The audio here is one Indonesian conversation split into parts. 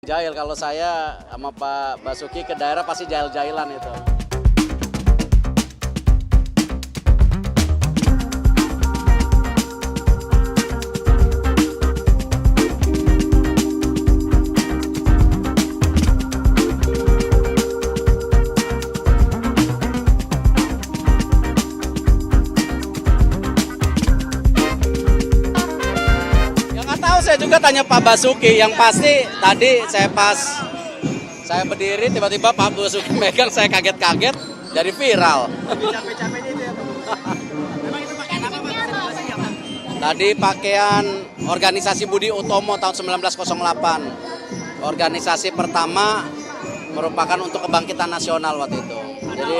Jahil, kalau saya sama Pak Basuki ke daerah pasti jahil-jahilan itu. Saya juga tanya Pak Basuki, yang pasti tadi saya berdiri tiba-tiba Pak Basuki megang, saya kaget-kaget, jadi viral. Capek-capeknya itu ya Pak? Memang itu pakaian apa Pak? Tadi pakaian organisasi Budi Utomo tahun 1908. Organisasi pertama merupakan untuk kebangkitan nasional waktu itu. Jadi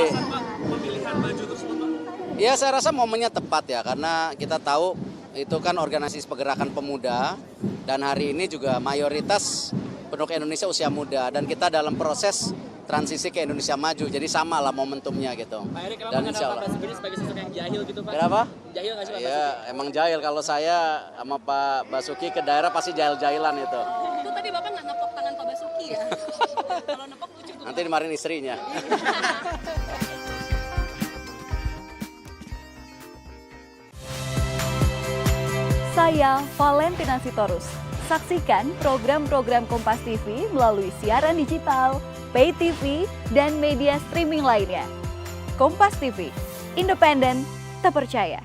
Pemilihan baju tersebut Pak? ya saya rasa momennya tepat ya, karena kita tahu itu kan organisasi pergerakan pemuda dan hari ini juga mayoritas penduduk Indonesia usia muda dan kita dalam proses transisi ke Indonesia maju, jadi sama lah momentumnya gitu. Pak Erik, kenapa Dan mengenal insya Pak Allah. Basuki sebagai sosok yang jahil gitu Pak? Kenapa? Jahil nggak sih Pak Ya Basuki? emang jahil, kalau saya sama Pak Basuki ke daerah pasti jahil-jahilan itu. Itu tadi Bapak nggak nepok tangan Pak Basuki ya? Kalau nepok lucu tuh. Nanti dimarahin istrinya. Saya Valentina Sitorus. Saksikan program-program Kompas TV melalui siaran digital, pay TV, dan media streaming lainnya. Kompas TV, independen, terpercaya.